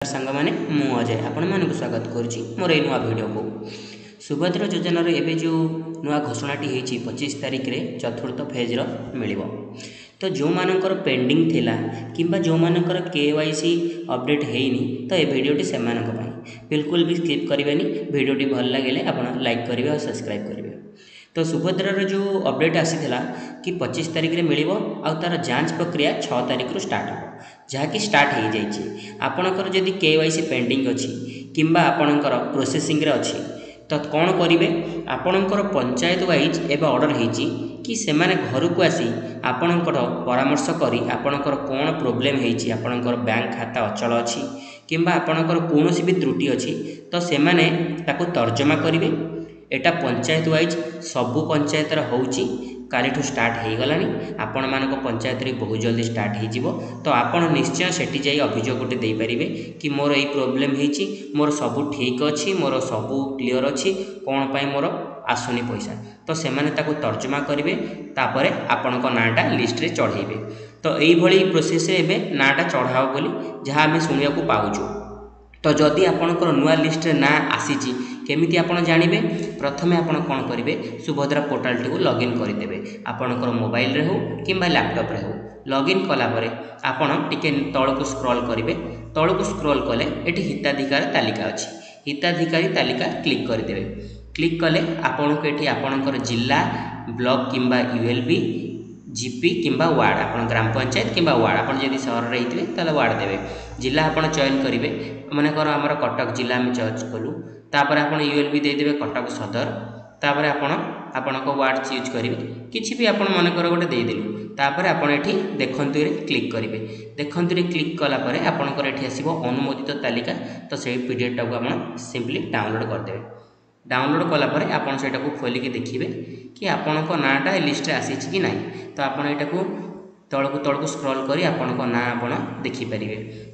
सांग मैंने अजय आपण मानक स्वागत करुच्ची मोर ये नुआ भिड को सुभद्रा योजनार एवं जो नुआ घोषणाटी होती 25 तारिख में चतुर्थ फेज्र मिल तो जो मानकर पेंडिंग थिला किंबा जो मानकर KYC अपडेट होनी तो ये भिडटी से बिल्कुल भी स्किप करेंगे। भिडटी भल लगे आप लाइक करेंगे और सब्सक्राइब करेंगे। तो सुभद्रार जो अपडेट आसीला कि 25 तारिख में मिल तार जांच प्रक्रिया 6 तारिख रु स्टार्ट हो जहाँकि स्टार्ट हो जाइए। आपणकर जदि KYC पेंडिंग अच्छी किंबा आपणकर प्रोसेसिंग रे अच्छी तो कौन करेंगे आपणकर पंचायत वाइज एवं ऑर्डर होती कि से घर को आसी आपणकर परामर्श करी आपणकर कौन प्रोब्लेम होती आपणकर बैंक खाता अचल अच्छी किंबा आपणकर कौन भी त्रुटि अच्छी तो से तर्जमा करेंगे। एटा पंचायत वाइज सबू पंचायत होची काली स्टार्ट हो गलानी आपण मानक पंचायत रे बहुत जल्दी स्टार्ट हो तो आपण निश्चय सेठी जाई अभियोग गोटे दे परिबे कि मोर एई प्रॉब्लम हेची मोर सबू ठीक अच्छी मोर सबू क्लियर अच्छी कौन पाई मोर आसुनी पैसा तो से माने ताको तर्जमा करेंगे तापरे आपण को नाटा लिस्ट रे चढ़ेबे। तो एई भली प्रोसेस एबे नाटा चढ़ाओ बोली जहाँ आम शुणा को पाऊँ। तो जदि आपणकर नुआ लिस्ट रे ना आसीची केमिति आपण जानिबे प्रथमे आपण कौन करेंगे सुभद्रा पोर्टाल टी लॉगिन करदेवे आपणकर मोबाइल रे हो किंबा लैपटॉप रे हो लॉगिन कला परे आपण टिके तल को स्क्रॉल करेंगे। तल को स्क्रॉल कले एटी हिताधिकारी तालिका अच्छी हिताधिकारी तालिका क्लिक करदेवे। क्लिक कले आपण को एटी आपणकर जिला ब्लॉक किंबा ULB जीपी किंबा वार्ड आप ग्राम पंचायत किंबा वार्ड आप जब सहर रही ताले वार्ड देवे। जिला आप चयन करेंगे मनकर आमर कटक जिला में चॉइस कलु तापर आप ULB देदेवे कटक सदर तापर आपण वार्ड चूज करेंगे किसी भी आप मनकर गोटे देदेलु तापर आप देखंतु रे क्लिक करेंगे। देखंतु रे क्लिक कलापर आपंकर ये आसो अनुमोदित तालिका तो से PDF टाक आप सिंपली डाउनलोड करदे। डाउनलोड कलापर आपन सेटा को खोलिक देखिए कि आपण को नाटा लिस्ट आसी कि ना तो आपन एटा को तल को स्क्रॉल करी आपण को ना आपण देखिपारे।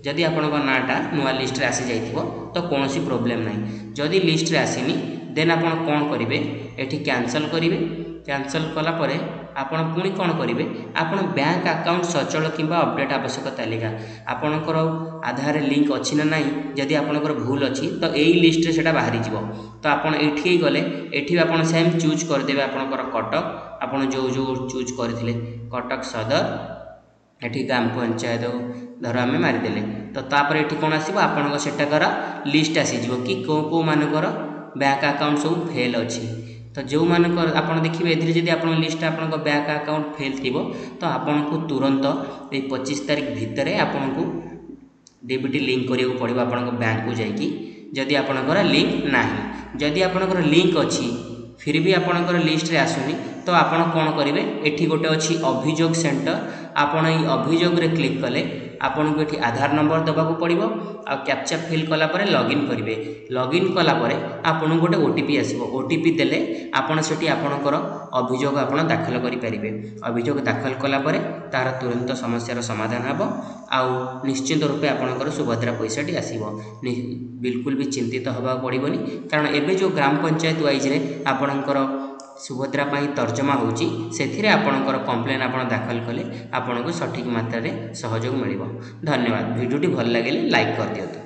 जदि आपण को नाटा नुआ लिस्ट रे आसी जाइथिबो तो कौन सी प्रोब्लेम ना जदि लिस्ट रे आसीनी देन आपण कौन करेंगे एठी कैंसल करेंगे। कैंसल कलापर आपण पुणी कौन करेंगे आपण बैंक अकाउंट सचल किंबा अपडेट आवश्यक तालिका आपणकर आधार लिंक अच्छी ना नहीं जदि आपणकर भूल अच्छी तो यही लिस्ट रे सेटा बाहरी जीवो। तो आपण एठी गले एठी आपण सेम चूज करदेवे आपणकर कटक आपण जो जो चूज करथिले कटक सदर एठी ग्राम पंचायत धर आम मारिदेले तो तापर एठी कौन आसीबो आपणकर सेटाकर लिस्ट आसी जीवो कि को मानकर बैंक अकाउंट सब फेल अच्छी। तो जो मानकर आपन देखिए ए आप लिस्ट आप बैंक अकाउंट फेल थी तो आपन को तुरंत ये 25 तारिख भितर आपन को DBT लिंक करिया पड़ो आप बैंक को जाकि जदि आपणकर लिंक ना जदि आपणकर लिंक अच्छी फिर भी आपणकर लिस्ट रे आसुनी तो आपन कौन करेंगे एठी गोटे अच्छी अभियोग सेंटर आपन ये अभियोग रे क्लिक कले आपन को एठी आधार नंबर दबाक पड़ो आ कैप्चा फिल कला परे लॉगिन करेंगे। लॉगिन कला परे आपन गोटे OTP आसीबो OTP देले आपन सेठी आपणकर अभियोग आपन दाखल करि परिबे। अभियोग दाखल कला परे तार तुरंत समस्यार समाधान हबो आउ निश्चित रूपे आपणकर सुभद्रा पैसाटी आसीबो। बिल्कुल भी चिंतित हबा पड़िबोनी कारण एबे जो ग्राम पंचायत वाइज रे आपणकर सुभद्रा पाई तर्जमा होची सेथिरे आपणकर कंप्लेन आपण दाखल कले आपनको सठिक मात्रा रे सहयोग मिलिबो। धन्यवाद। वीडियोटी भल लगे लाइक कर दियंतु।